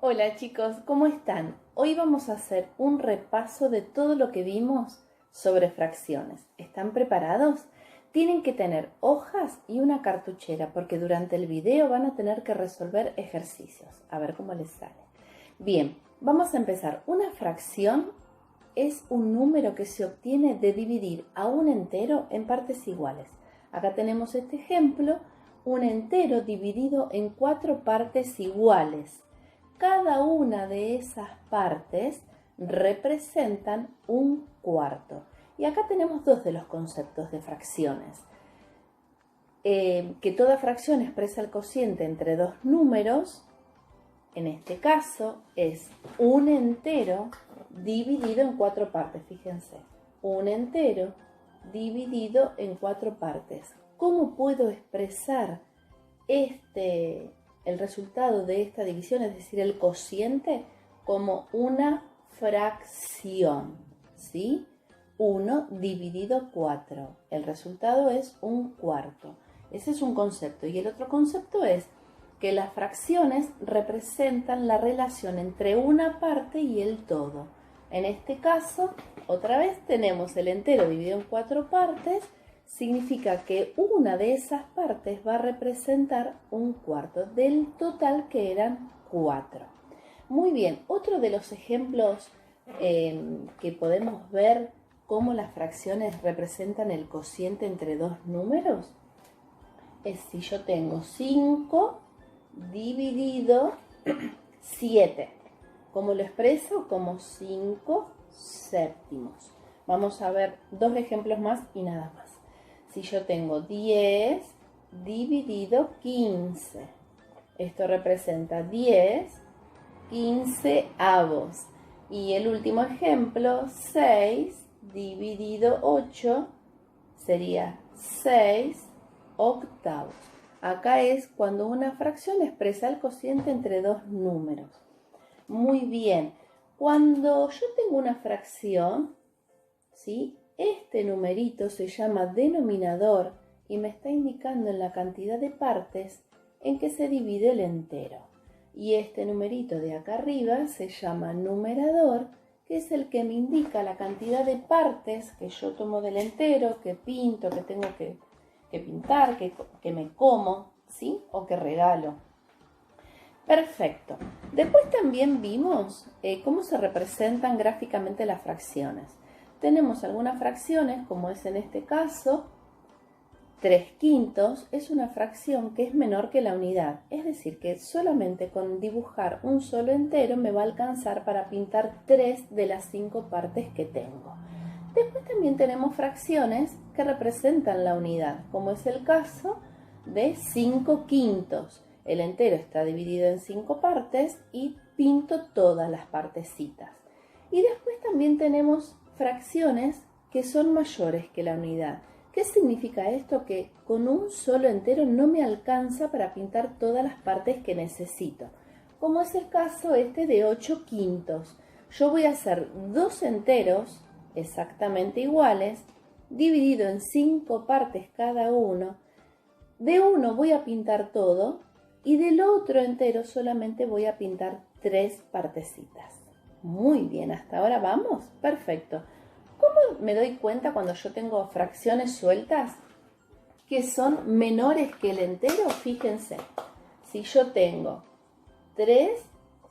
Hola chicos, ¿cómo están? Hoy vamos a hacer un repaso de todo lo que vimos sobre fracciones. ¿Están preparados? Tienen que tener hojas y una cartuchera porque durante el video van a tener que resolver ejercicios. A ver cómo les sale. Bien, vamos a empezar. Una fracción es un número que se obtiene de dividir a un entero en partes iguales. Acá tenemos este ejemplo, un entero dividido en 4 partes iguales. Cada una de esas partes representan un cuarto. Y acá tenemos dos de los conceptos de fracciones. Que toda fracción expresa el cociente entre dos números. En este caso es un entero dividido en 4 partes. Fíjense, un entero dividido en 4 partes. ¿Cómo puedo expresar el resultado de esta división, es decir, el cociente, como una fracción? ¿Sí? 1 dividido 4. El resultado es un cuarto. Ese es un concepto. Y el otro concepto es que las fracciones representan la relación entre una parte y el todo. En este caso, otra vez tenemos el entero dividido en 4 partes. Significa que una de esas partes va a representar un cuarto del total, que eran 4. Muy bien, otro de los ejemplos que podemos ver cómo las fracciones representan el cociente entre dos números es si yo tengo 5 dividido 7. ¿Cómo lo expreso? Como 5 séptimos. Vamos a ver dos ejemplos más y nada más. Si yo tengo 10 dividido 15, esto representa 10 quinceavos. Y el último ejemplo, 6 dividido 8, sería 6 octavos. Acá es cuando una fracción expresa el cociente entre dos números. Muy bien, cuando yo tengo una fracción, ¿sí?, este numerito se llama denominador y me está indicando en la cantidad de partes en que se divide el entero. Y este numerito de acá arriba se llama numerador, que es el que me indica la cantidad de partes que yo tomo del entero, que pinto, que tengo que pintar, que me como, ¿sí?, o que regalo. Perfecto. Después también vimos cómo se representan gráficamente las fracciones. Tenemos algunas fracciones, como es en este caso, 3/5 es una fracción que es menor que la unidad. Es decir, que solamente con dibujar un solo entero me va a alcanzar para pintar 3 de las 5 partes que tengo. Después también tenemos fracciones que representan la unidad, como es el caso de 5/5. El entero está dividido en 5 partes y pinto todas las partecitas. Y después también tenemos fracciones que son mayores que la unidad. ¿Qué significa esto? Que con un solo entero no me alcanza para pintar todas las partes que necesito. Como es el caso de 8/5. Yo voy a hacer dos enteros exactamente iguales, dividido en 5 partes cada uno. De uno voy a pintar todo y del otro entero solamente voy a pintar 3 partecitas. Muy bien, hasta ahora vamos. Perfecto. ¿Cómo me doy cuenta cuando yo tengo fracciones sueltas que son menores que el entero? Fíjense, si yo tengo 3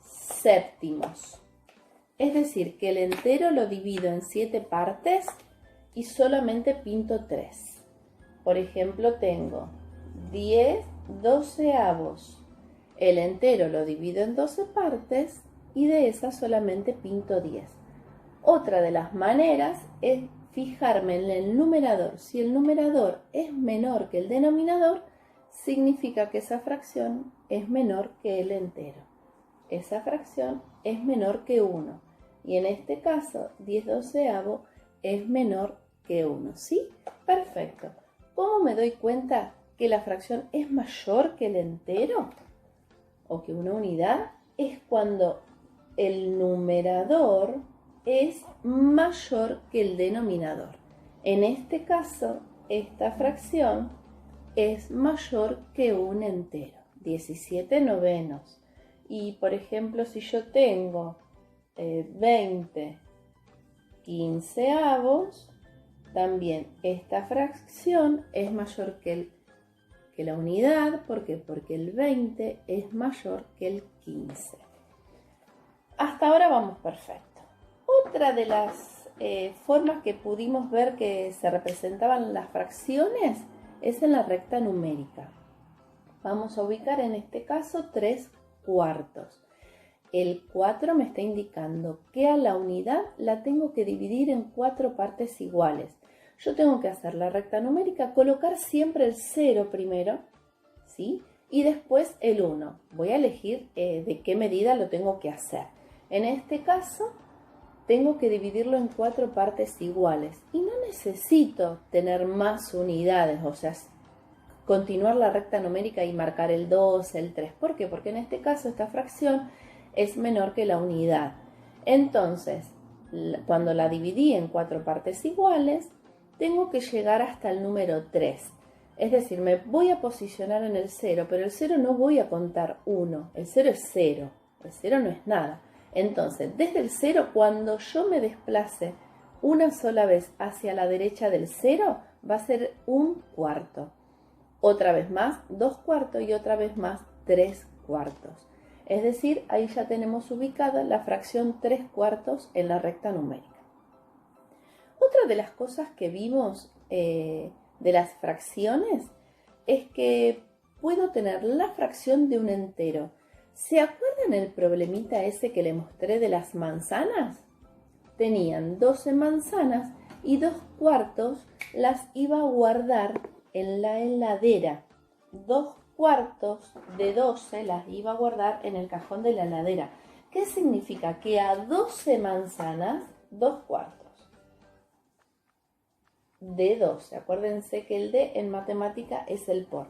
séptimos, es decir, que el entero lo divido en 7 partes y solamente pinto 3. Por ejemplo, tengo 10 doceavos. El entero lo divido en 12 partes y de esas solamente pinto 10. Otra de las maneras es fijarme en el numerador. Si el numerador es menor que el denominador, significa que esa fracción es menor que el entero. Esa fracción es menor que 1. Y en este caso, 10 doceavos es menor que 1. ¿Sí? Perfecto. ¿Cómo me doy cuenta que la fracción es mayor que el entero o que una unidad? Es cuando el numerador es mayor que el denominador. En este caso, esta fracción es mayor que un entero, 17 novenos. Y por ejemplo, si yo tengo 20 quinceavos, también esta fracción es mayor que la unidad. ¿Por qué? Porque el 20 es mayor que el 15. Hasta ahora vamos perfecto. Otra de las formas que pudimos ver que se representaban las fracciones es en la recta numérica. Vamos a ubicar en este caso 3 cuartos. El 4 me está indicando que a la unidad la tengo que dividir en 4 partes iguales. Yo tengo que hacer la recta numérica, colocar siempre el 0 primero, ¿sí? Y después el 1. Voy a elegir de qué medida lo tengo que hacer. En este caso, tengo que dividirlo en 4 partes iguales. Y no necesito tener más unidades, o sea, continuar la recta numérica y marcar el 2, el 3. ¿Por qué? Porque en este caso esta fracción es menor que la unidad. Entonces, cuando la dividí en 4 partes iguales, tengo que llegar hasta el número 3. Es decir, me voy a posicionar en el 0, pero el 0 no voy a contar 1. El 0 es 0. El 0 no es nada. Entonces, desde el 0, cuando yo me desplace una sola vez hacia la derecha del 0, va a ser 1 cuarto. Otra vez más 2 cuartos y otra vez más 3 cuartos. Es decir, ahí ya tenemos ubicada la fracción 3 cuartos en la recta numérica. Otra de las cosas que vimos de las fracciones es que puedo tener la fracción de un entero. ¿Se acuerdan el problemita ese que le mostré de las manzanas? Tenían 12 manzanas y 2 cuartos las iba a guardar en la heladera. 2 cuartos de 12 las iba a guardar en el cajón de la heladera. ¿Qué significa? Que a 12 manzanas, 2 cuartos de 12. Acuérdense que el de en matemática es el por.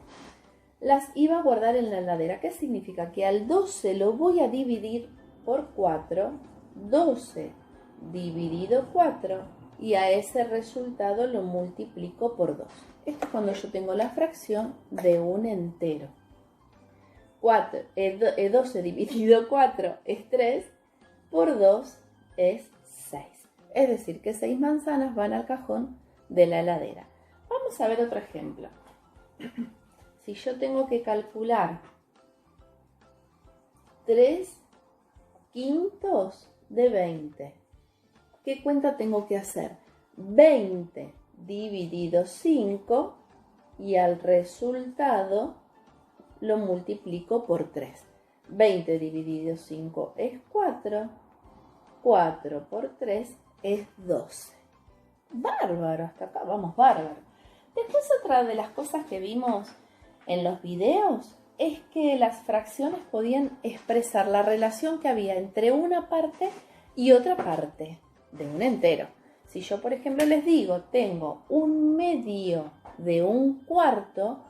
Las iba a guardar en la heladera. ¿Qué significa? Que al 12 lo voy a dividir por 4. 12 dividido 4. Y a ese resultado lo multiplico por 2. Esto es cuando yo tengo la fracción de un entero. 12 dividido 4 es 3, por 2 es 6. Es decir, que 6 manzanas van al cajón de la heladera. Vamos a ver otro ejemplo. Si yo tengo que calcular 3 quintos de 20, ¿qué cuenta tengo que hacer? 20 dividido 5 y al resultado lo multiplico por 3. 20 dividido 5 es 4. 4 por 3 es 12. Bárbaro, hasta acá vamos bárbaro. Después otra de las cosas que vimos en los videos es que las fracciones podían expresar la relación que había entre una parte y otra parte de un entero. Si yo, por ejemplo, les digo, tengo un medio de un cuarto,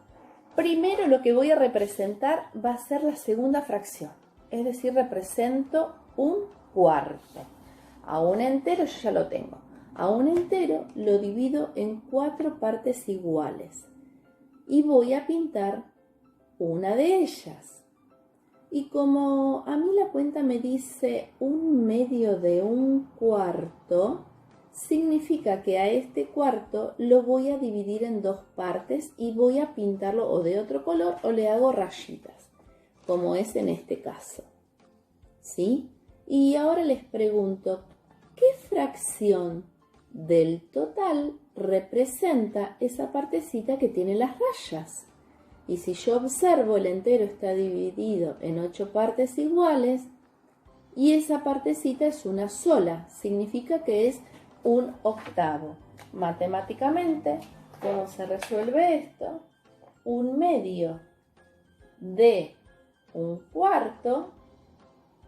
primero lo que voy a representar va a ser la segunda fracción. Es decir, represento un cuarto. A un entero yo ya lo tengo. A un entero lo divido en 4 partes iguales. Y voy a pintar una de ellas. Y como a mí la cuenta me dice un medio de un cuarto, significa que a este cuarto lo voy a dividir en 2 partes y voy a pintarlo o de otro color o le hago rayitas, como es en este caso. ¿Sí? Y ahora les pregunto, ¿qué fracción del total representa esa partecita que tiene las rayas? Y si yo observo, el entero está dividido en 8 partes iguales y esa partecita es una sola, significa que es un octavo. Matemáticamente, ¿cómo se resuelve esto? Un medio de un cuarto,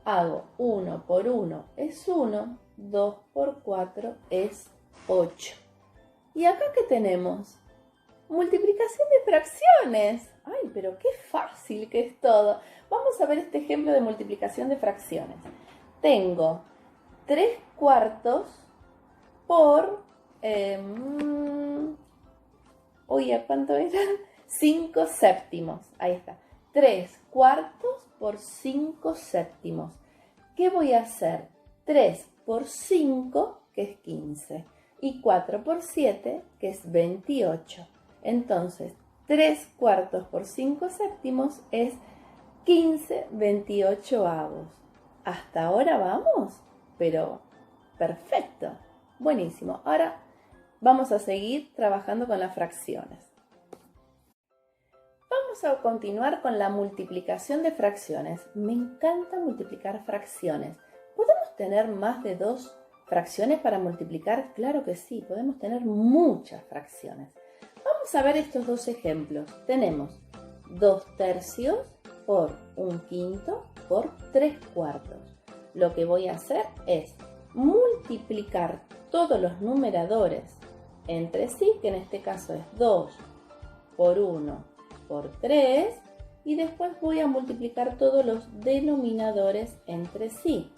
hago 1 por 1 es 1, 2 por 4 es 8. ¿Y acá qué tenemos? Multiplicación de fracciones. ¡Ay, pero qué fácil que es todo! Vamos a ver este ejemplo de multiplicación de fracciones. Tengo 3 cuartos por... ¿a cuánto eran? 5 séptimos. Ahí está. 3 cuartos por 5 séptimos. ¿Qué voy a hacer? 3 por 5, que es 15, y 4 por 7, que es 28. Entonces, 3 cuartos por 5 séptimos es 15 28avos. Hasta ahora vamos, pero perfecto. Buenísimo. Ahora vamos a seguir trabajando con las fracciones. Vamos a continuar con la multiplicación de fracciones. Me encanta multiplicar fracciones. ¿Podemos tener más de 2 fracciones para multiplicar? Claro que sí, podemos tener muchas fracciones. Vamos a ver estos dos ejemplos. Tenemos 2 tercios por 1 quinto por 3 cuartos. Lo que voy a hacer es multiplicar todos los numeradores entre sí, que en este caso es 2 por 1 por 3, y después voy a multiplicar todos los denominadores entre sí.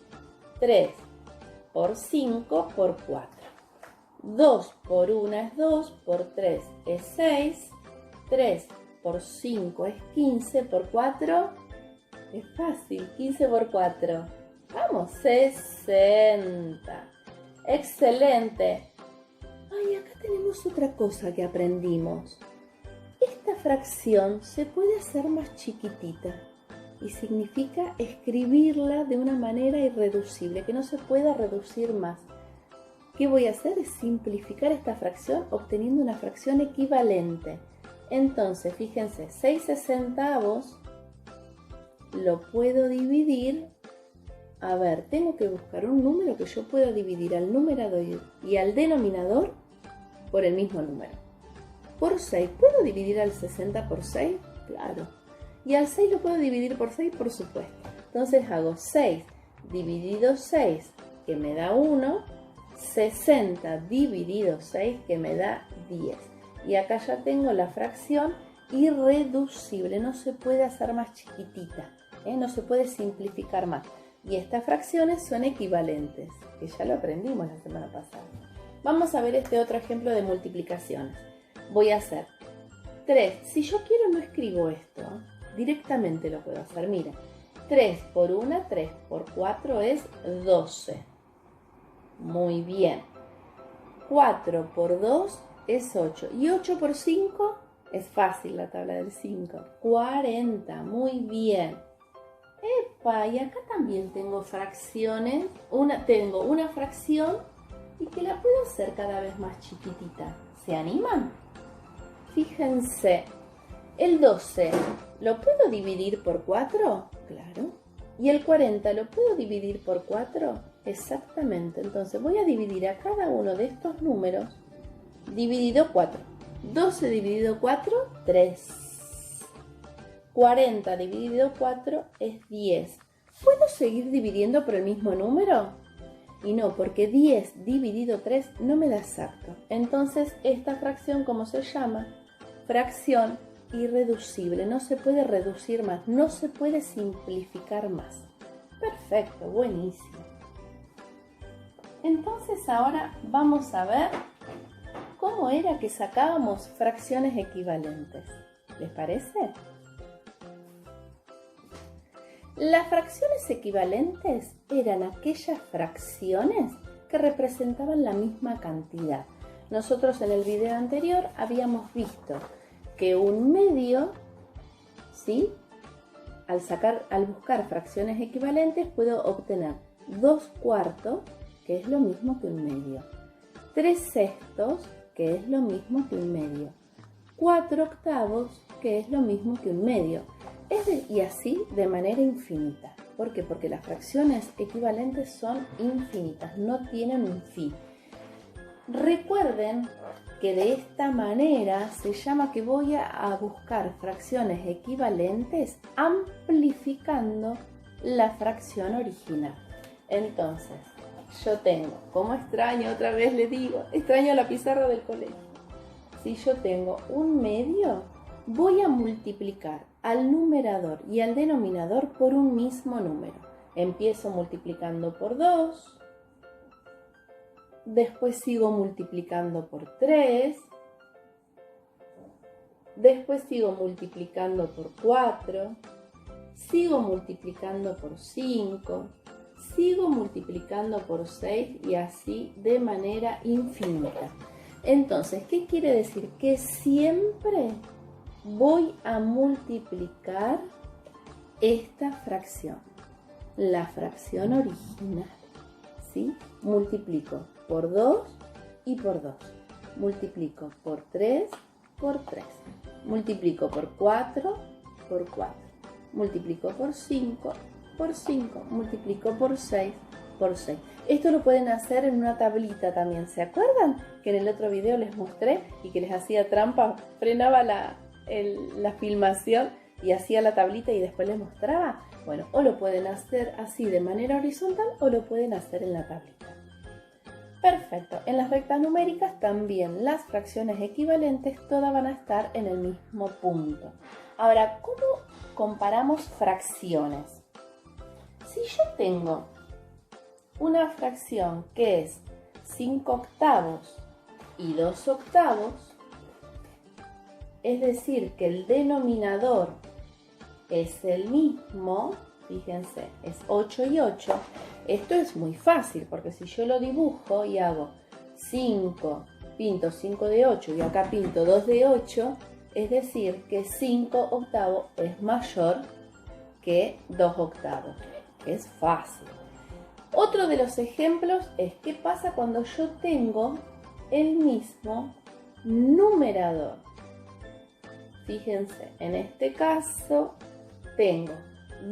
3 por 5 por 4. 2 por 1 es 2, por 3 es 6, 3 por 5 es 15, por 4 es fácil, 15 por 4. Vamos, 60. Excelente. Ay, acá tenemos otra cosa que aprendimos. Esta fracción se puede hacer más chiquitita y significa escribirla de una manera irreducible, que no se pueda reducir más. ¿Qué voy a hacer? Es simplificar esta fracción obteniendo una fracción equivalente. Entonces, fíjense, 6 sesentavos lo puedo dividir. A ver, tengo que buscar un número que yo pueda dividir al numerador y al denominador por el mismo número. Por 6, ¿puedo dividir al 60 por 6? Claro. ¿Y al 6 lo puedo dividir por 6? Por supuesto. Entonces hago 6 dividido 6, que me da 1, 60 dividido 6, que me da 10. Y acá ya tengo la fracción irreducible, no se puede hacer más chiquitita, no se puede simplificar más. Y estas fracciones son equivalentes, que ya lo aprendimos la semana pasada. Vamos a ver este otro ejemplo de multiplicaciones. Voy a hacer 3. Si yo quiero no escribo esto, directamente lo puedo hacer. Mira, 3 por 1, 3 por 4 es 12. Muy bien. 4 por 2 es 8. Y 8 por 5 es fácil la tabla del 5. 40. Muy bien. Epa, y acá también tengo fracciones. Tengo una fracción y que la puedo hacer cada vez más chiquitita. ¿Se animan? Fíjense, el 12, ¿lo puedo dividir por 4? Claro. ¿Y el 40 lo puedo dividir por 4? Exactamente. Entonces voy a dividir a cada uno de estos números dividido 4. 12 dividido 4, 3. 40 dividido 4 es 10. ¿Puedo seguir dividiendo por el mismo número? Y no, porque 10 dividido 3 no me da exacto. Entonces, esta fracción, ¿cómo se llama? Fracción irreducible. No se puede reducir más, no se puede simplificar más. Perfecto, buenísimo. Entonces, ahora vamos a ver cómo era que sacábamos fracciones equivalentes. ¿Les parece? Las fracciones equivalentes eran aquellas fracciones que representaban la misma cantidad. Nosotros en el video anterior habíamos visto que un medio, ¿sí? Al buscar fracciones equivalentes puedo obtener 2 cuartos, que es lo mismo que un medio, 3 sextos, que es lo mismo que un medio, 4 octavos, que es lo mismo que un medio. Y así de manera infinita. ¿Por qué? Porque las fracciones equivalentes son infinitas, no tienen un fin. Recuerden que de esta manera se llama que voy a buscar fracciones equivalentes amplificando la fracción original. Entonces, yo tengo, como extraño, otra vez le digo, extraño la pizarra del colegio. Si yo tengo un medio, voy a multiplicar al numerador y al denominador por un mismo número. Empiezo multiplicando por 2, después sigo multiplicando por 3, Después sigo multiplicando por 4, sigo multiplicando por 5, sigo multiplicando por 6 y así de manera infinita. Entonces, ¿qué quiere decir? Que siempre voy a multiplicar esta fracción, la fracción original, ¿sí? Multiplico por 2 y por 2. Multiplico por 3 por 3. Multiplico por 4 por 4. Multiplico por 5 por 5. Multiplico por 6 por 6. Esto lo pueden hacer en una tablita también. ¿Se acuerdan que en el otro video les mostré y que les hacía trampa? Frenaba la filmación y hacía la tablita y después les mostraba. Bueno, o lo pueden hacer así de manera horizontal o lo pueden hacer en la tablita. Perfecto. En las rectas numéricas también las fracciones equivalentes todas van a estar en el mismo punto. Ahora, ¿cómo comparamos fracciones? Si yo tengo una fracción que es 5 octavos y 2 octavos, es decir, que el denominador es el mismo, fíjense, es 8 y 8. Esto es muy fácil porque si yo lo dibujo y hago 5, pinto 5 de 8 y acá pinto 2 de 8, es decir, que 5 octavos es mayor que 2 octavos. Es fácil. Otro de los ejemplos es qué pasa cuando yo tengo el mismo numerador. Fíjense, en este caso tengo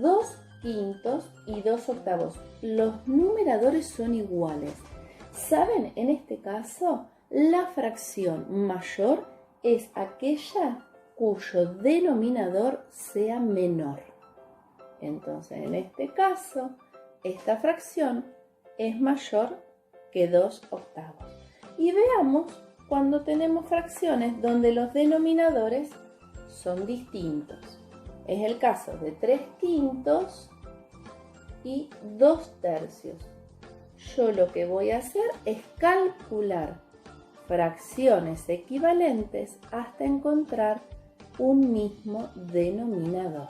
2 quintos y 2 octavos. Los numeradores son iguales. ¿Saben? En este caso, la fracción mayor es aquella cuyo denominador sea menor. Entonces, en este caso, esta fracción es mayor que 2 octavos. Y veamos cuando tenemos fracciones donde los denominadores son distintos. Es el caso de 3 quintos y 2 tercios. Yo lo que voy a hacer es calcular fracciones equivalentes hasta encontrar un mismo denominador.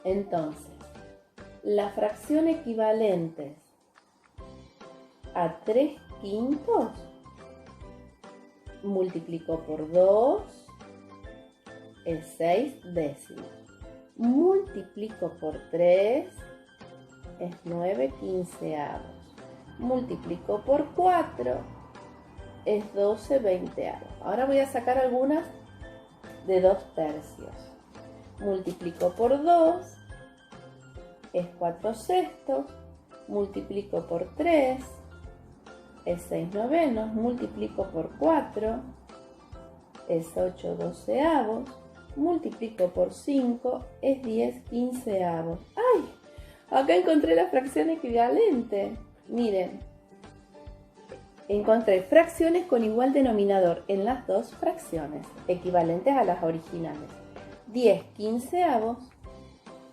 Entonces, la fracción equivalente a 3 quintos multiplico por 2 es 6 décimos. Multiplico por 3 es 9 quinceavos. Multiplico por 4 es 12 veinteavos. Ahora voy a sacar algunas de 2 tercios. Multiplico por 2 es 4 sextos. Multiplico por 3 es 6 novenos. Multiplico por 4 es 8 doceavos. Multiplico por 5 es 10 quinceavos. ¡Ay! Acá encontré la fracción equivalente. Miren, encontré fracciones con igual denominador en las dos fracciones, equivalentes a las originales. 10 quinceavos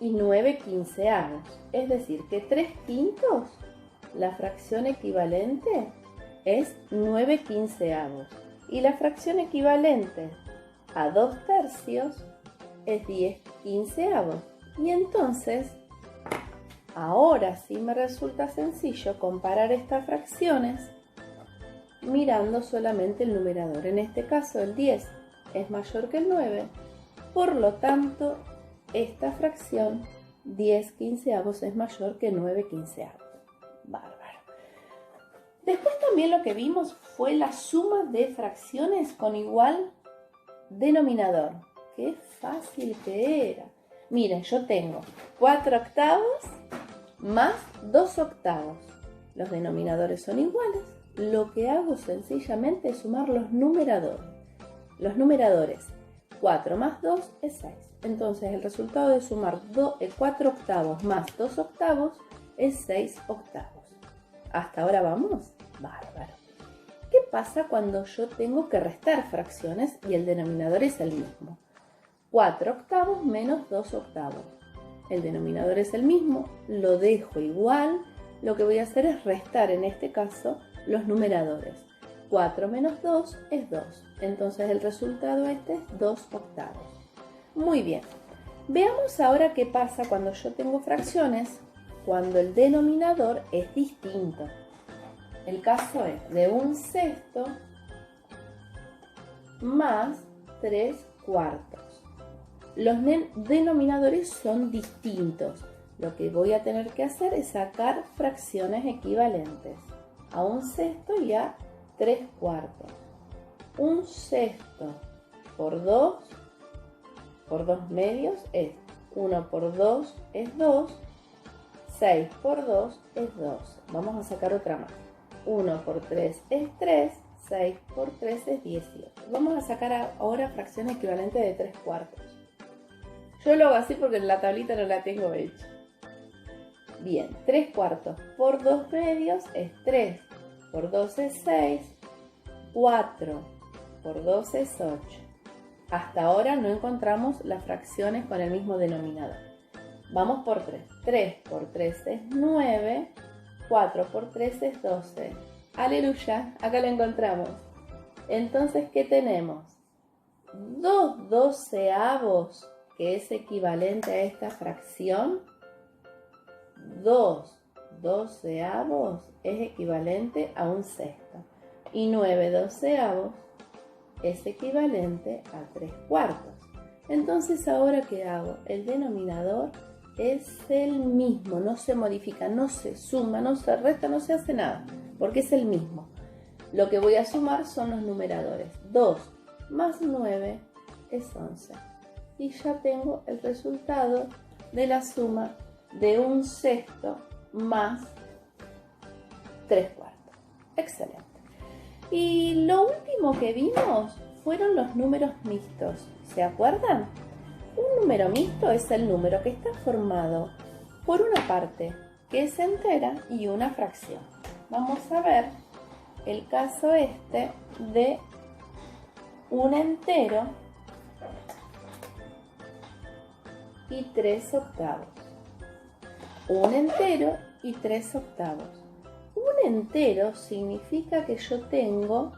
y 9 quinceavos. Es decir, que 3 quintos, la fracción equivalente es 9 quinceavos. Y la fracción equivalente a 2 tercios es 10 quinceavos. Y entonces, ahora sí me resulta sencillo comparar estas fracciones mirando solamente el numerador. En este caso el 10 es mayor que el 9, por lo tanto esta fracción 10 quinceavos es mayor que 9 quinceavos. Bárbaro. Después también lo que vimos fue la suma de fracciones con igual denominador. ¡Qué fácil que era! Miren, yo tengo 4 octavos más 2 octavos. Los denominadores son iguales. Lo que hago sencillamente es sumar los numeradores. Los numeradores, 4 más 2 es 6. Entonces el resultado de sumar 4 octavos más 2 octavos es 6 octavos. ¿Hasta ahora vamos? Bárbaro. ¿Qué pasa cuando yo tengo que restar fracciones y el denominador es el mismo? 4 octavos menos 2 octavos. El denominador es el mismo, lo dejo igual. Lo que voy a hacer es restar en este caso los numeradores. 4 menos 2 es 2. Entonces el resultado este es 2 octavos. Muy bien. Veamos ahora qué pasa cuando yo tengo fracciones, cuando el denominador es distinto. El caso es de 1/6 más 3/4. Los denominadores son distintos. Lo que voy a tener que hacer es sacar fracciones equivalentes a 1/6 y a 3/4. 1/6 por 2 medios es 1 por 2 es 2, 6 por 2 es 2. Vamos a sacar otra más. 1 por 3 es 3, 6 por 3 es 18. Vamos a sacar ahora fracción equivalente de 3/4. Yo lo hago así porque en la tablita no la tengo hecha. Bien, 3/4 por 2 medios es 3, por 2 es 6, 4 por 2 es 8. Hasta ahora no encontramos las fracciones con el mismo denominador. Vamos por 3. 3 por 3 es 9, 4 por 3 es 12. Aleluya, acá lo encontramos. Entonces, ¿qué tenemos? 2 doceavos, que es equivalente a esta fracción. 2 doceavos es equivalente a 1/6. Y 9 doceavos es equivalente a 3/4. Entonces, ¿ahora qué hago? El denominador es el mismo, no se modifica, no se suma, no se resta, no se hace nada, porque es el mismo. Lo que voy a sumar son los numeradores. 2 más 9 es 11. Y ya tengo el resultado de la suma de 1/6 más 3/4. Excelente. Y lo último que vimos fueron los números mixtos. ¿Se acuerdan? Un número mixto es el número que está formado por una parte que es entera y una fracción. Vamos a ver el caso este de un entero y 3 octavos. Un entero y 3 octavos. Un entero significa que yo tengo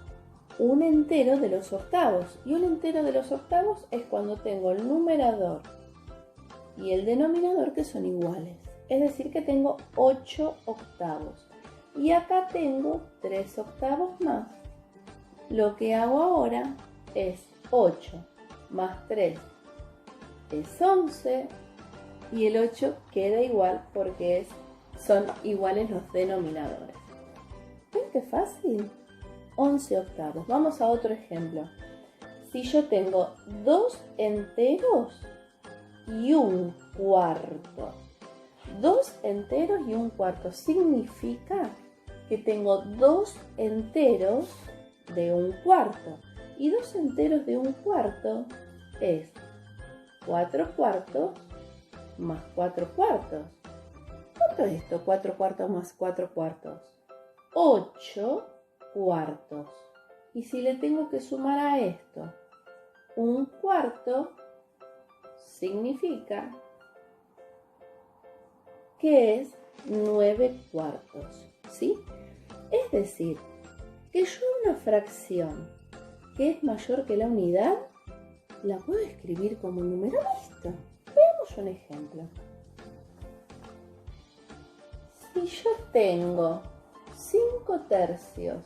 un entero de los octavos. Y un entero de los octavos es cuando tengo el numerador y el denominador que son iguales. Es decir, que tengo 8 octavos. Y acá tengo 3 octavos más. Lo que hago ahora es 8 más 3 es 11. Y el 8 queda igual porque son iguales los denominadores. ¿Ven qué fácil? 11 octavos. Vamos a otro ejemplo. Si yo tengo 2 enteros y 1/4. 2 enteros y 1/4 significa que tengo 2 enteros de 1/4. Y 2 enteros de 1/4 es 4/4 más 4/4. ¿Cuánto es esto? 4/4 más 4/4. 8/4. Y si le tengo que sumar a esto 1/4, significa que es 9/4. ¿Sí? Es decir, que yo una fracción que es mayor que la unidad la puedo escribir como un número mixto. Veamos un ejemplo. Si yo tengo 5 tercios,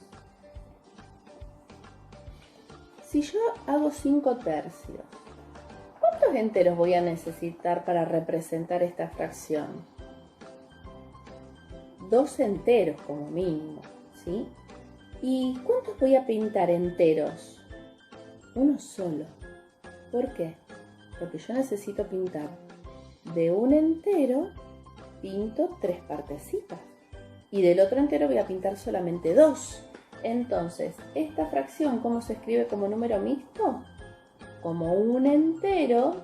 si yo hago 5 tercios, ¿cuántos enteros voy a necesitar para representar esta fracción? 2 enteros como mínimo, ¿sí? ¿Y cuántos voy a pintar enteros? Uno solo. ¿Por qué? Porque yo necesito pintar de un entero, pinto 3 partecitas. Y del otro entero voy a pintar solamente 2. Entonces, esta fracción, ¿cómo se escribe como número mixto? Como un entero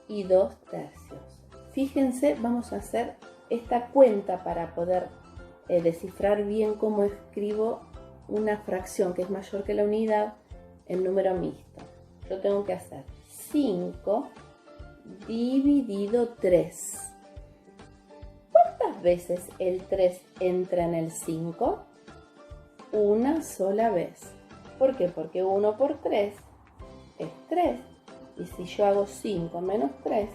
y 2 tercios. Fíjense, vamos a hacer esta cuenta para poder descifrar bien cómo escribo una fracción que es mayor que la unidad en número mixto. Yo tengo que hacer 5 dividido 3. ¿Cuántas veces el 3 entra en el 5? una sola vez. ¿Por qué? Porque 1 por 3 es 3. Y si yo hago 5 menos 3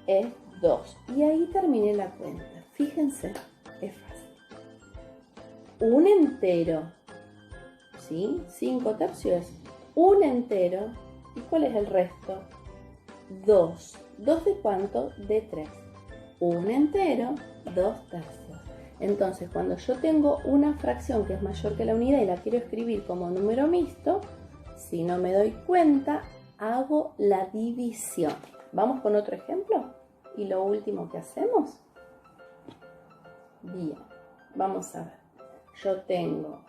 es 2. Y ahí terminé la cuenta. Fíjense, es fácil. Un entero, ¿sí? 5 tercios es un entero. ¿Y cuál es el resto? 2. ¿2 de cuánto? De 3. Un entero, 2 tercios. Entonces, cuando yo tengo una fracción que es mayor que la unidad y la quiero escribir como número mixto, si no me doy cuenta, hago la división. ¿Vamos con otro ejemplo? Y lo último que hacemos. Bien, vamos a ver. Yo tengo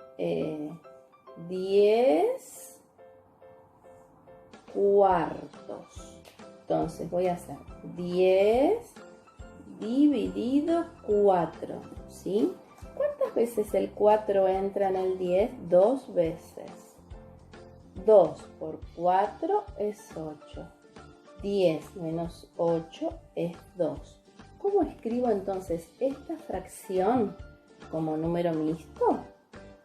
10 cuartos. Entonces voy a hacer 10 dividido 4, ¿sí? ¿Cuántas veces el 4 entra en el 10? 2 veces. 2 por 4 es 8. 10 menos 8 es 2. ¿Cómo escribo entonces esta fracción como número mixto?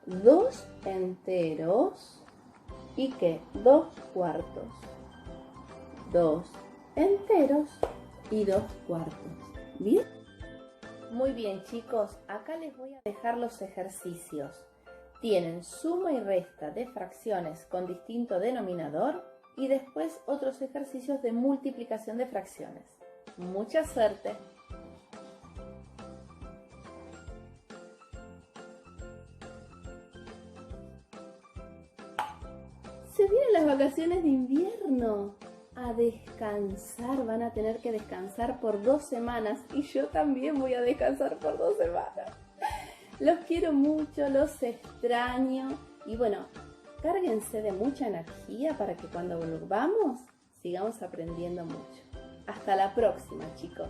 2 enteros y ¿qué? 2 cuartos. 2 enteros y 2 cuartos. ¿Bien? Muy bien, chicos, acá les voy a dejar los ejercicios. Tienen suma y resta de fracciones con distinto denominador y después otros ejercicios de multiplicación de fracciones. ¡Mucha suerte! Se vienen las vacaciones de invierno. A descansar, van a tener que descansar por 2 semanas y yo también voy a descansar por 2 semanas. Los quiero mucho, los extraño y bueno, cárguense de mucha energía para que cuando volvamos sigamos aprendiendo mucho. Hasta la próxima, chicos.